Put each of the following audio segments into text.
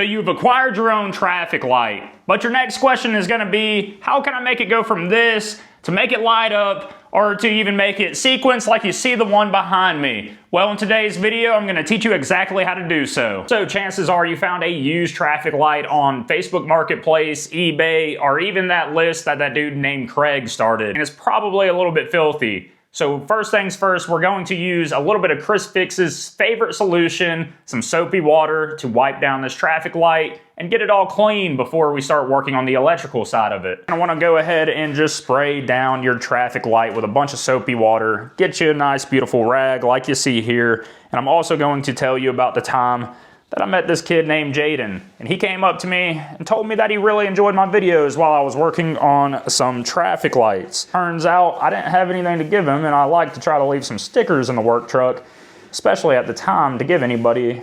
So you've acquired your own traffic light, but your next question is gonna be, how can I make it go from this to make it light up or to even make it sequence like you see the one behind me? Well, in today's video, I'm gonna teach you exactly how to do so. So chances are you found a used traffic light on Facebook Marketplace, eBay, or even that list that dude named Craig started. And it's probably a little bit filthy. So first things first, we're going to use a little bit of Chris Fix's favorite solution, some soapy water to wipe down this traffic light and get it all clean before we start working on the electrical side of it. I want to go ahead and just spray down your traffic light with a bunch of soapy water, get you a nice beautiful rag like you see here. And I'm also going to tell you about the time that I met this kid named Jaden, and he came up to me and told me that he really enjoyed my videos while I was working on some traffic lights. Turns out I didn't have anything to give him, and I like to try to leave some stickers in the work truck, especially at the time, to give anybody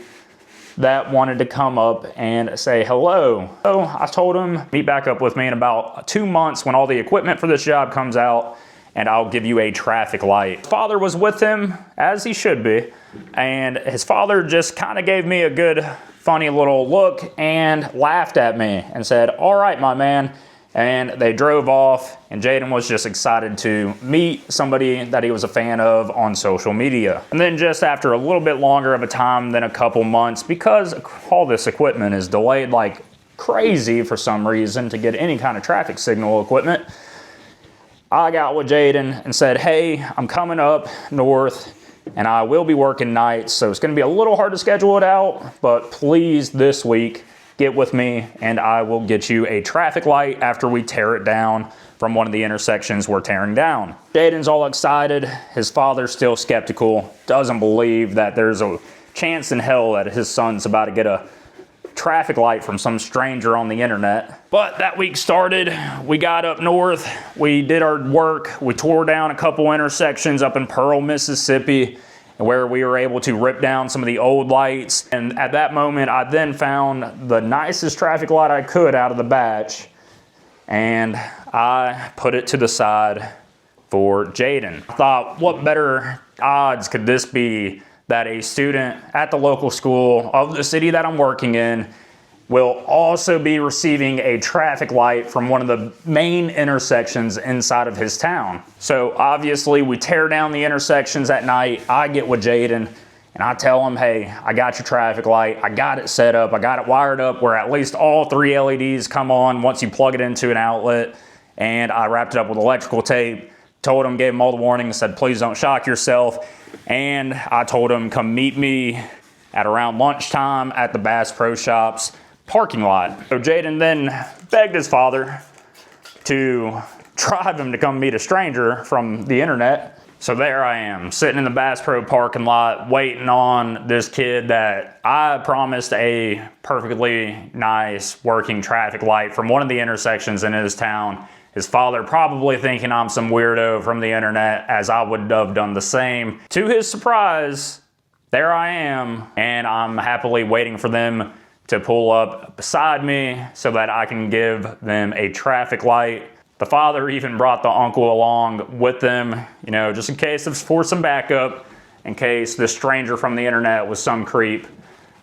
that wanted to come up and say hello. So I told him, meet back up with me in about 2 months when all the equipment for this job comes out, and I'll give you a traffic light. His father was with him, as he should be, and his father just kind of gave me a good, funny little look and laughed at me and said, "All right, my man." And they drove off, and Jaden was just excited to meet somebody that he was a fan of on social media. And then just after a little bit longer of a time than a couple months, because all this equipment is delayed like crazy for some reason to get any kind of traffic signal equipment, I got with Jaden and said, "Hey, I'm coming up north and I will be working nights, so it's gonna be a little hard to schedule it out, but please this week get with me and I will get you a traffic light after we tear it down from one of the intersections we're tearing down." Jaden's all excited. His father's still skeptical, doesn't believe that there's a chance in hell that his son's about to get a traffic light from some stranger on the internet. But that week started, we got up north, we did our work, we tore down a couple intersections up in Pearl, Mississippi, where we were able to rip down some of the old lights. And at that moment, I then found the nicest traffic light I could out of the batch, and I put it to the side for Jaden. I thought, what better odds could this be that a student at the local school of the city that I'm working in will also be receiving a traffic light from one of the main intersections inside of his town. So obviously we tear down the intersections at night. I get with Jaden and I tell him, "Hey, I got your traffic light. I got it set up. I got it wired up where at least all 3 LEDs come on once you plug it into an outlet." And I wrapped it up with electrical tape, told him, gave him all the warnings, said, "Please don't shock yourself." And I told him, come meet me at around lunchtime at the Bass Pro Shops parking lot. So Jaden then begged his father to drive him to come meet a stranger from the internet. So there I am, sitting in the Bass Pro parking lot, waiting on this kid that I promised a perfectly nice working traffic light from one of the intersections in his town. His father probably thinking I'm some weirdo from the internet, as I would have done the same. To his surprise, there I am, and I'm happily waiting for them to pull up beside me so that I can give them a traffic light. The father even brought the uncle along with them, you know, just in case for some backup, in case this stranger from the internet was some creep.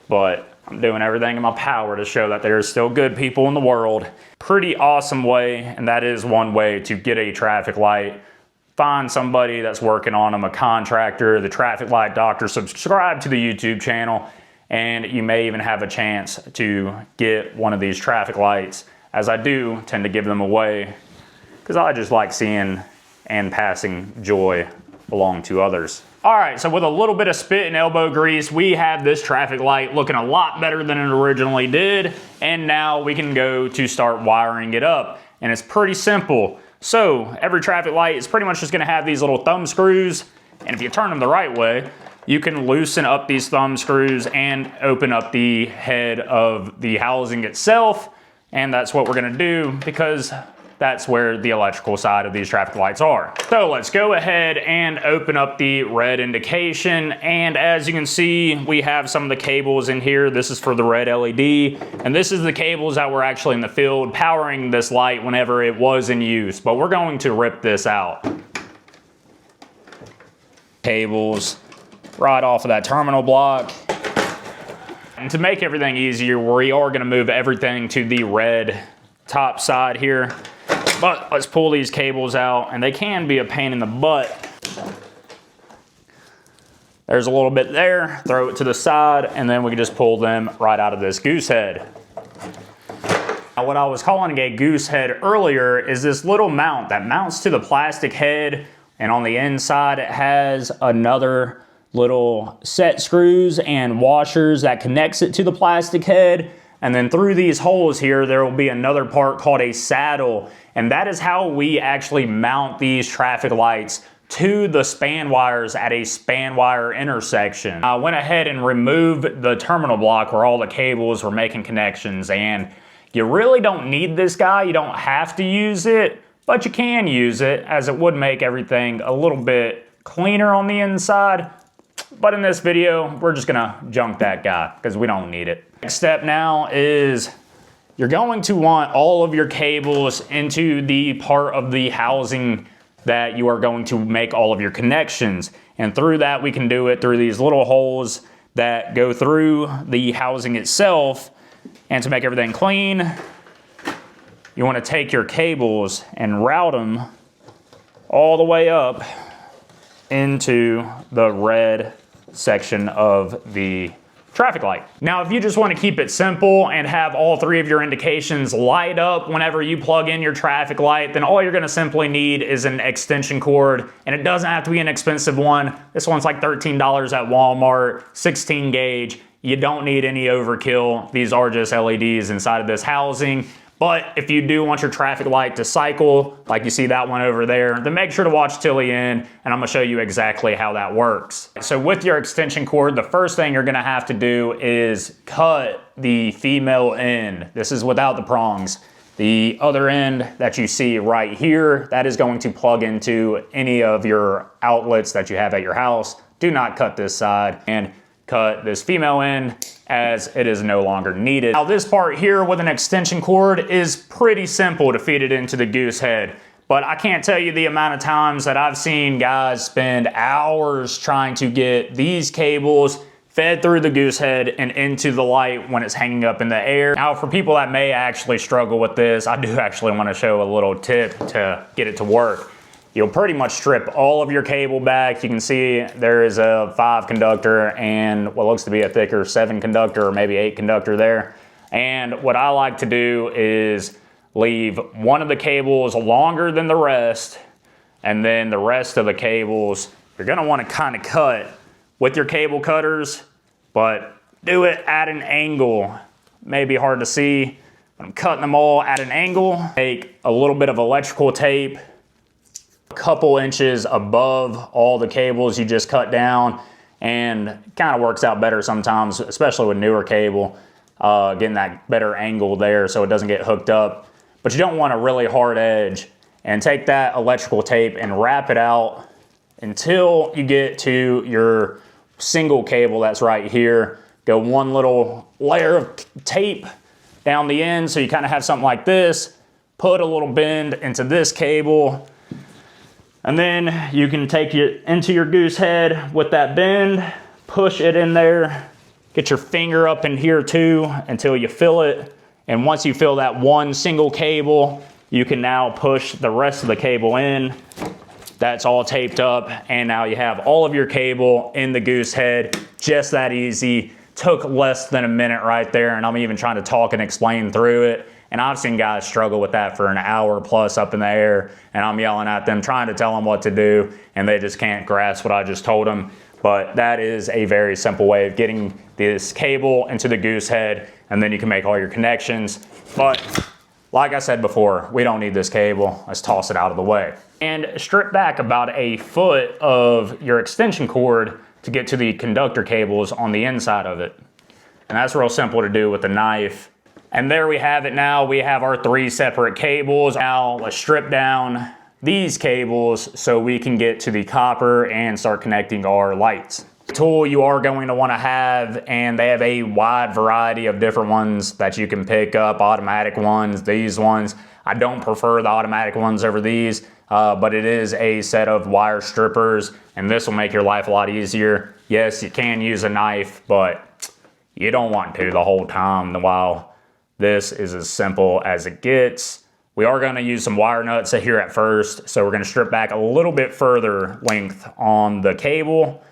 But I'm doing everything in my power to show that there's still good people in the world. Pretty awesome way, and that is one way to get a traffic light. Find somebody that's working on them, a contractor, the traffic light doctor, subscribe to the YouTube channel, and you may even have a chance to get one of these traffic lights, as I do tend to give them away, because I just like seeing and passing joy along to others. All right, so with a little bit of spit and elbow grease, we have this traffic light looking a lot better than it originally did. And now we can go to start wiring it up. And it's pretty simple. So every traffic light is pretty much just gonna have these little thumb screws. And if you turn them the right way, you can loosen up these thumb screws and open up the head of the housing itself. And that's what we're gonna do, because that's where the electrical side of these traffic lights are. So let's go ahead and open up the red indication. And as you can see, we have some of the cables in here. This is for the red LED. And this is the cables that were actually in the field powering this light whenever it was in use. But we're going to rip this out. Cables right off of that terminal block. And to make everything easier, we are gonna move everything to the red top side here. But let's pull these cables out, and they can be a pain in the butt. There's a little bit there, throw it to the side, and then we can just pull them right out of this goose head. Now, what I was calling a goose head earlier is this little mount that mounts to the plastic head, and on the inside it has another little set screws and washers that connects it to the plastic head. And then through these holes here, there will be another part called a saddle. And that is how we actually mount these traffic lights to the span wires at a span wire intersection. I went ahead and removed the terminal block where all the cables were making connections, and you really don't need this guy. You don't have to use it, but you can use it, as it would make everything a little bit cleaner on the inside. But in this video, we're just gonna junk that guy because we don't need it. Next step now is you're going to want all of your cables into the part of the housing that you are going to make all of your connections. And through that, we can do it through these little holes that go through the housing itself. And to make everything clean, you want to take your cables and route them all the way up into the red section of the traffic light. Now, if you just want to keep it simple and have all three of your indications light up whenever you plug in your traffic light, then all you're going to simply need is an extension cord, and it doesn't have to be an expensive one. This one's like $13 at Walmart, 16 gauge. You don't need any overkill. These are just LEDs inside of this housing. But if you do want your traffic light to cycle, like you see that one over there, then make sure to watch till the end, and I'm gonna show you exactly how that works. So with your extension cord, the first thing you're gonna have to do is cut the female end. This is without the prongs. The other end that you see right here, that is going to plug into any of your outlets that you have at your house. Do not cut this side, and cut this female end as it is no longer needed. Now this part here with an extension cord is pretty simple to feed it into the goose head, but I can't tell you the amount of times that I've seen guys spend hours trying to get these cables fed through the goose head and into the light when it's hanging up in the air. Now for people that may actually struggle with this, I do actually want to show a little tip to get it to work. You'll pretty much strip all of your cable back. You can see there is a 5 conductor and what looks to be a thicker 7 conductor or maybe 8 conductor there. And what I like to do is leave one of the cables longer than the rest, and then the rest of the cables you're gonna wanna kinda cut with your cable cutters, but do it at an angle. Maybe hard to see, but I'm cutting them all at an angle. Take a little bit of electrical tape, couple inches above all the cables you just cut down, and it kind of works out better sometimes, especially with newer cable, getting that better angle there so it doesn't get hooked up. But you don't want a really hard edge, and take that electrical tape and wrap it out until you get to your single cable that's right here. Go one little layer of tape down the end so you kind of have something like this. Put a little bend into this cable, and then you can take it into your goose head with that bend, push it in there, get your finger up in here too until you fill it. And once you fill that one single cable, you can now push the rest of the cable in. That's all taped up, and now you have all of your cable in the goose head. Just that easy. Took less than a minute right there, and I'm even trying to talk and explain through it. And I've seen guys struggle with that for an hour plus up in the air, and I'm yelling at them, trying to tell them what to do, and they just can't grasp what I just told them. But that is a very simple way of getting this cable into the goose head, and then you can make all your connections. But like I said before, we don't need this cable. Let's toss it out of the way. And strip back about a foot of your extension cord to get to the conductor cables on the inside of it. And that's real simple to do with a knife. And there we have it now. We have our 3 separate cables. Now let's strip down these cables so we can get to the copper and start connecting our lights. The tool you are going to want to have, and they have a wide variety of different ones that you can pick up, automatic ones, these ones. I don't prefer the automatic ones over these, but it is a set of wire strippers, and this will make your life a lot easier. Yes, you can use a knife, but You don't want to the whole time. While this is as simple as it gets, we are going to use some wire nuts here at first. So we're going to strip back a little bit further length on the cable,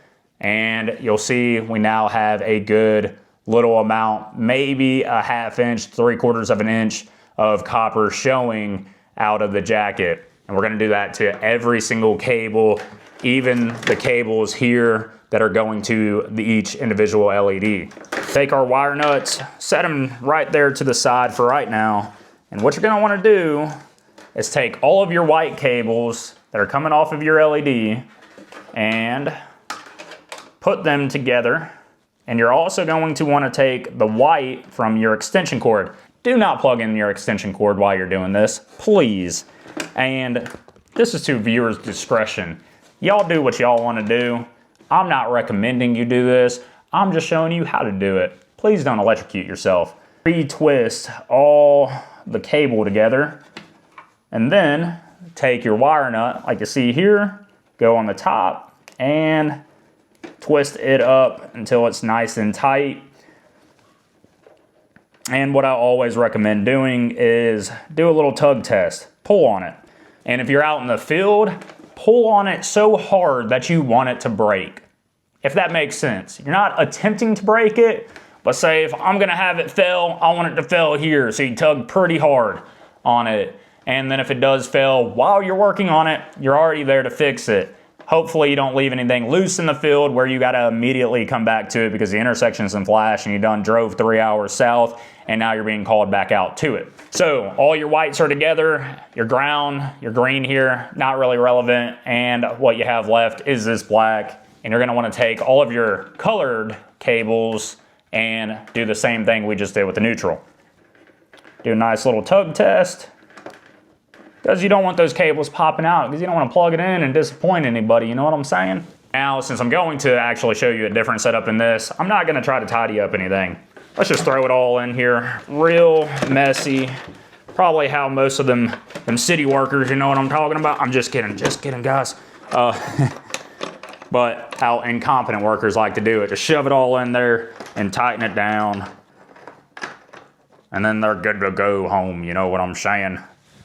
and you'll see we now have a good little amount, maybe a 1/2 inch, 3/4 of an inch of copper showing out of the jacket. And we're going to do that to every single cable, even the cables here that are going to each individual LED. Take our wire nuts, set them right there to the side for right now. And what you're going to want to do is take all of your white cables that are coming off of your LED and put them together. And you're also going to want to take the white from your extension cord. Do not plug in your extension cord while you're doing this, please. And this is to viewers' discretion. Y'all do what y'all want to do. I'm not recommending you do this. I'm just showing you how to do it. Please don't electrocute yourself. Retwist all the cable together, and then take your wire nut, like you see here, go on the top, and twist it up until it's nice and tight. And what I always recommend doing is do a little tug test. Pull on it. And if you're out in the field, pull on it so hard that you want it to break. If that makes sense. You're not attempting to break it, but say if I'm gonna have it fail, I want it to fail here. So you tug pretty hard on it. And then if it does fail while you're working on it, you're already there to fix it. Hopefully you don't leave anything loose in the field where you gotta immediately come back to it because the intersection's in flash and you done drove 3 hours south and now you're being called back out to it. So all your whites are together, your ground, your green here, not really relevant, and what you have left is this black. And you're gonna wanna take all of your colored cables and do the same thing we just did with the neutral. Do a nice little tug test, because you don't want those cables popping out, because you don't want to plug it in and disappoint anybody, you know what I'm saying? Now, since I'm going to actually show you a different setup in this, I'm not going to try to tidy up anything. Let's just throw it all in here, real messy. Probably how most of them city workers, you know what I'm talking about? I'm just kidding guys. But how incompetent workers like to do it. Just shove it all in there and tighten it down. And then they're good to go home, you know what I'm saying?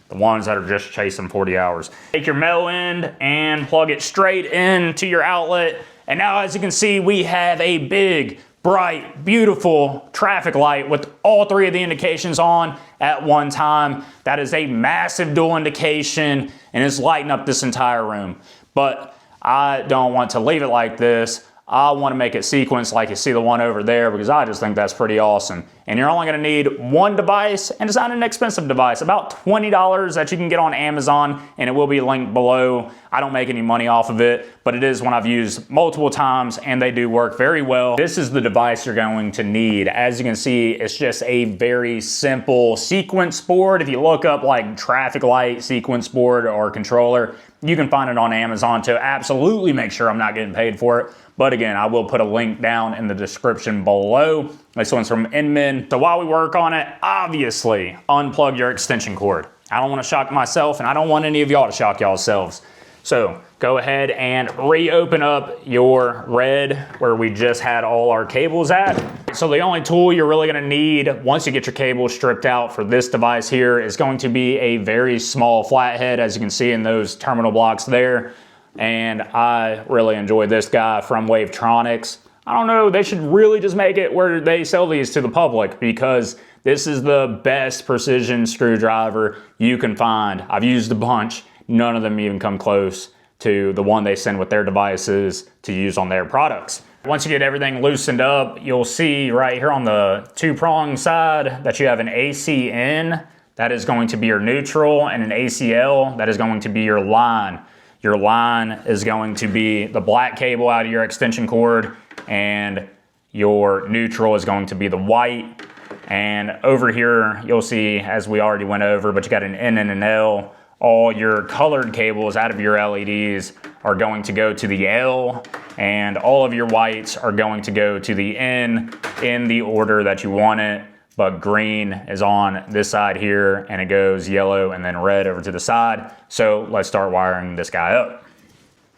The ones that are just chasing 40 hours. Take your metal end and plug it straight into your outlet. And now as you can see, we have a big, bright, beautiful traffic light with all 3 of the indications on at one time. That is a massive dual indication and it's lighting up this entire room. But I don't want to leave it like this. I want to make it sequence like you see the one over there because I just think that's pretty awesome. And you're only going to need one device, and it's not an expensive device, about $20 that you can get on Amazon, and it will be linked below. I don't make any money off of it, but it is one I've used multiple times and they do work very well. This is the device you're going to need. As you can see, it's just a very simple sequence board. If you look up like traffic light sequence board or controller, you can find it on Amazon to absolutely make sure I'm not getting paid for it. But again, I will put a link down in the description below. This one's from Endman. So while we work on it, obviously unplug your extension cord. I don't want to shock myself and I don't want any of y'all to shock yourselves. So go ahead and reopen up your red where we just had all our cables at. So the only tool you're really gonna need once you get your cables stripped out for this device here is going to be a very small flathead, as you can see in those terminal blocks there. And I really enjoy this guy from Wavetronics. I don't know, they should really just make it where they sell these to the public because this is the best precision screwdriver you can find. I've used a bunch. None of them even come close to the one they send with their devices to use on their products. Once you get everything loosened up, you'll see right here on the 2-prong side that you have an ACN. That is going to be your neutral, and an ACL, that is going to be your line. Your line is going to be the black cable out of your extension cord, and your neutral is going to be the white. And over here, you'll see, as we already went over, but you got an N and an L. All your colored cables out of your LEDs are going to go to the L, and all of your whites are going to go to the N in the order that you want it. But green is on this side here, and it goes yellow and then red over to the side. So let's start wiring this guy up.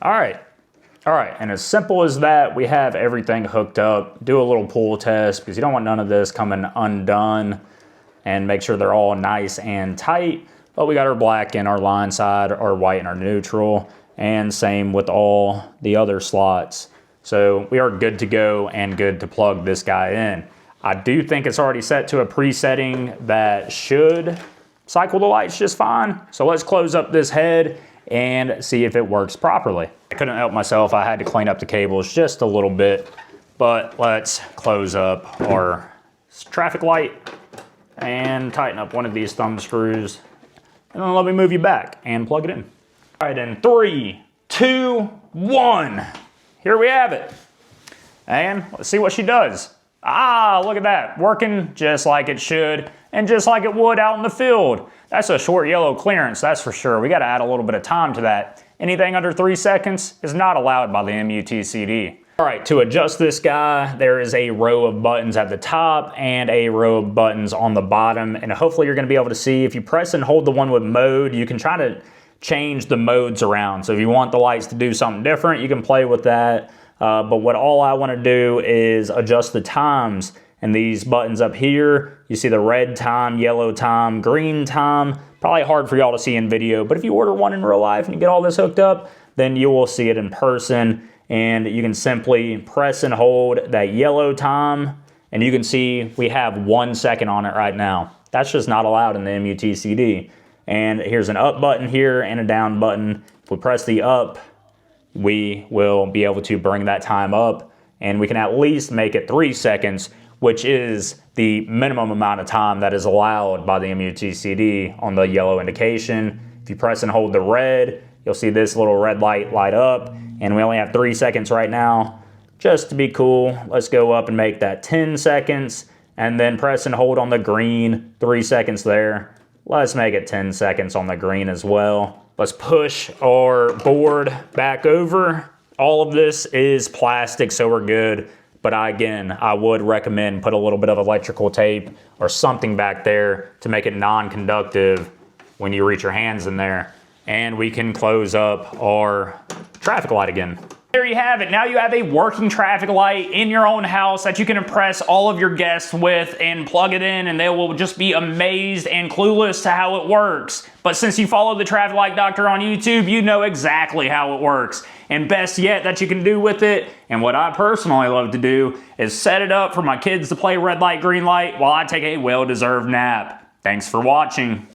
All right, All right, and as simple as that, we have everything hooked up. Do a little pull test because you don't want none of this coming undone, and make sure they're all nice and tight. But we got our black in our line side, our white in our neutral, and same with all the other slots. So we are good to go and good to plug this guy in. I do think it's already set to a presetting that should cycle the lights just fine. So let's close up this head and see if it works properly. I couldn't help myself. I had to clean up the cables just a little bit, but let's close up our traffic light and tighten up one of these thumb screws. And then let me move you back and plug it in. All right, in 3, 2, 1. Here we have it. And let's see what she does. Ah, look at that. Working just like it should and just like it would out in the field. That's a short yellow clearance, that's for sure. We got to add a little bit of time to that. Anything under 3 seconds is not allowed by the MUTCD. All right, to adjust this guy, there is a row of buttons at the top and a row of buttons on the bottom. And hopefully you're going to be able to see, if you press and hold the one with mode, you can try to change the modes around. So if you want the lights to do something different, you can play with that. But what all I want to do is adjust the times. And these buttons up here, you see the red time, yellow time, green time. Probably hard for y'all to see in video, but if you order one in real life and you get all this hooked up, then you will see it in person. And you can simply press and hold that yellow time, and you can see we have 1 second on it right now. That's just not allowed in the MUTCD. And here's an up button here and a down button. If we press the up, we will be able to bring that time up, and we can at least make it 3 seconds, which is the minimum amount of time that is allowed by the MUTCD on the yellow indication. If you press and hold the red, you'll see this little red light light up, and we only have 3 seconds right now. Just to be cool, let's go up and make that 10 seconds, and then press and hold on the green, 3 seconds there. Let's make it 10 seconds on the green as well. Let's push our board back over. All of this is plastic, so we're good. But again, I would recommend put a little bit of electrical tape or something back there to make it non-conductive when you reach your hands in there. And we can close up our traffic light again. There you have it. Now you have a working traffic light in your own house that you can impress all of your guests with and plug it in, and they will just be amazed and clueless to how it works. But since you follow the Traffic Light Doctor on YouTube, you know exactly how it works. And best yet that you can do with it, and what I personally love to do, is set it up for my kids to play red light, green light while I take a well-deserved nap. Thanks for watching.